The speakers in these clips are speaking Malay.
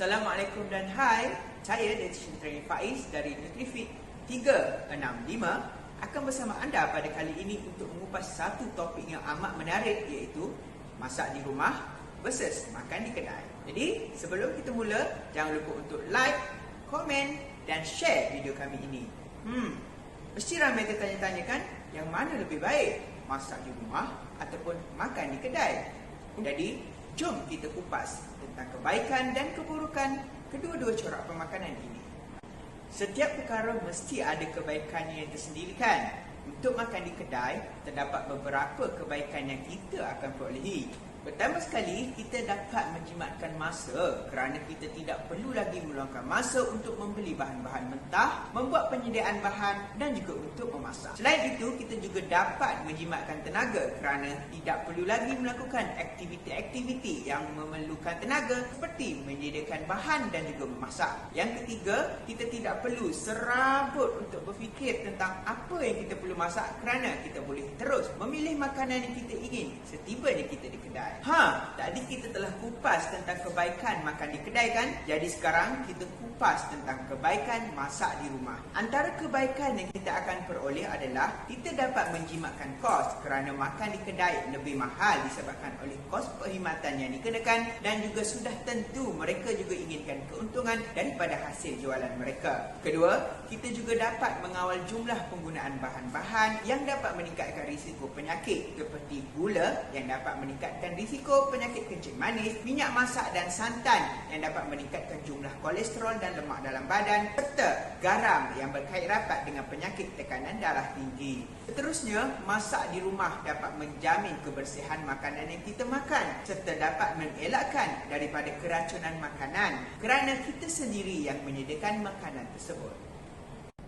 Assalamualaikum dan hai. Saya Dietitian Training Faiz dari NutriFit 365 akan bersama anda pada kali ini untuk mengupas satu topik yang amat menarik, iaitu masak di rumah versus makan di kedai. Jadi sebelum kita mula, jangan lupa untuk like, komen dan share video kami ini. Mesti ramai tertanya-tanya kan, yang mana lebih baik, masak di rumah ataupun makan di kedai? Jadi jom kita kupas tentang kebaikan dan keburukan kedua-dua corak pemakanan ini. Setiap perkara mesti ada kebaikannya yang tersendiri kan? Untuk makan di kedai, terdapat beberapa kebaikan yang kita akan perolehi. Pertama sekali, kita dapat menjimatkan masa kerana kita tidak perlu lagi meluangkan masa untuk membeli bahan-bahan mentah, membuat penyediaan bahan dan juga untuk memasak. Selain itu, kita juga dapat menjimatkan tenaga kerana tidak perlu lagi melakukan aktiviti-aktiviti yang memerlukan tenaga seperti menyediakan bahan dan juga memasak. Yang ketiga, kita tidak perlu serabut untuk berfikir tentang apa yang kita perlu masak kerana kita boleh terus memilih makanan yang kita ingin setibanya kita di kedai. Tadi kita telah kupas tentang kebaikan makan di kedai kan? Jadi sekarang kita kupas tentang kebaikan masak di rumah. Antara kebaikan yang kita akan peroleh adalah kita dapat menjimatkan kos kerana makan di kedai lebih mahal disebabkan oleh kos perkhidmatan yang dikenakan dan juga sudah tentu mereka juga inginkan keuntungan daripada hasil jualan mereka. Kedua, kita juga dapat mengawal jumlah penggunaan bahan-bahan yang dapat meningkatkan risiko penyakit seperti gula yang dapat meningkatkan risiko penyakit kencing manis, minyak masak dan santan yang dapat meningkatkan jumlah kolesterol dan lemak dalam badan, serta garam yang berkait rapat dengan penyakit tekanan darah tinggi. Seterusnya, masak di rumah dapat menjamin kebersihan makanan yang kita makan serta dapat mengelakkan daripada keracunan makanan kerana kita sendiri yang menyediakan makanan tersebut.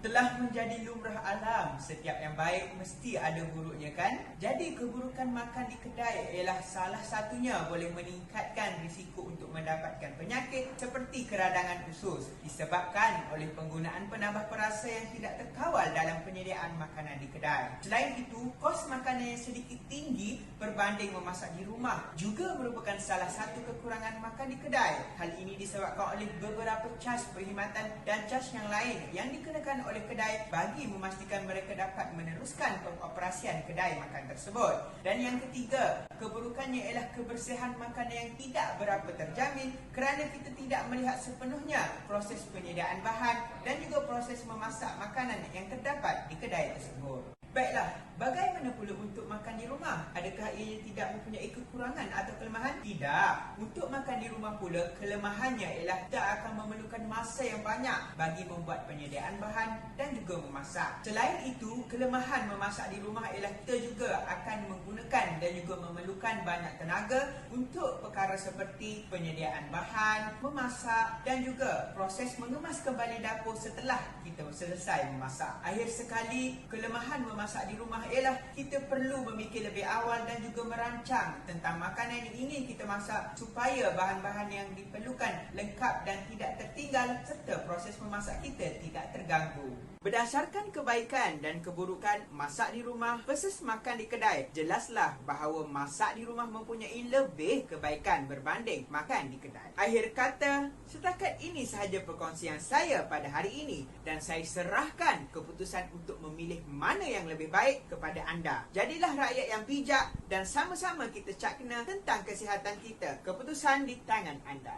Telah menjadi lumrah alam, setiap yang baik mesti ada buruknya kan? Jadi keburukan makan di kedai ialah salah satunya boleh meningkatkan risiko untuk mendapatkan penyakit seperti keradangan usus disebabkan oleh penggunaan penambah perasa yang tidak terkawal dalam penyediaan makanan di kedai. Selain itu, kos makanan yang sedikit tinggi berbanding memasak di rumah juga merupakan salah satu kekurangan makan di kedai. Hal ini disebabkan oleh beberapa cas perkhidmatan dan cas yang lain yang dikenakan oleh kedai bagi memastikan mereka dapat meneruskan pengoperasian kedai makan tersebut. Dan yang ketiga, keburukannya ialah kebersihan makanan yang tidak berapa terjamin kerana kita tidak melihat sepenuhnya proses penyediaan bahan dan juga proses memasak makanan yang terdapat di kedai tersebut. Baiklah, bagaimana pula untuk makan di rumah? Adakah ia tidak mempunyai kekurangan atau kelemahan? Tidak. Untuk makan di rumah pula, kelemahannya ialah tak akan memerlukan masa yang banyak bagi membuat penyediaan bahan dan juga memasak. Selain itu, kelemahan memasak di rumah ialah kita juga akan menggunakan dan juga memerlukan banyak tenaga untuk perkara seperti penyediaan bahan, memasak dan juga proses mengemas kembali dapur setelah kita selesai memasak. Akhir sekali, kelemahan memasak di rumah ialah kita perlu memikir lebih awal dan juga merancang tentang makanan yang ingin kita masak supaya bahan-bahan yang diperlukan lengkap dan tidak tertinggal serta proses memasak kita tidak terganggu. Berdasarkan kebaikan dan keburukan masak di rumah versus makan di kedai, jelaslah bahawa masak di rumah mempunyai lebih kebaikan berbanding makan di kedai. Akhir kata, setakat ini sahaja perkongsian saya pada hari ini dan saya serahkan keputusan untuk memilih mana yang lebih baik kepada anda. Jadilah rakyat yang bijak dan sama-sama kita cakna tentang kesihatan kita. Keputusan di tangan anda.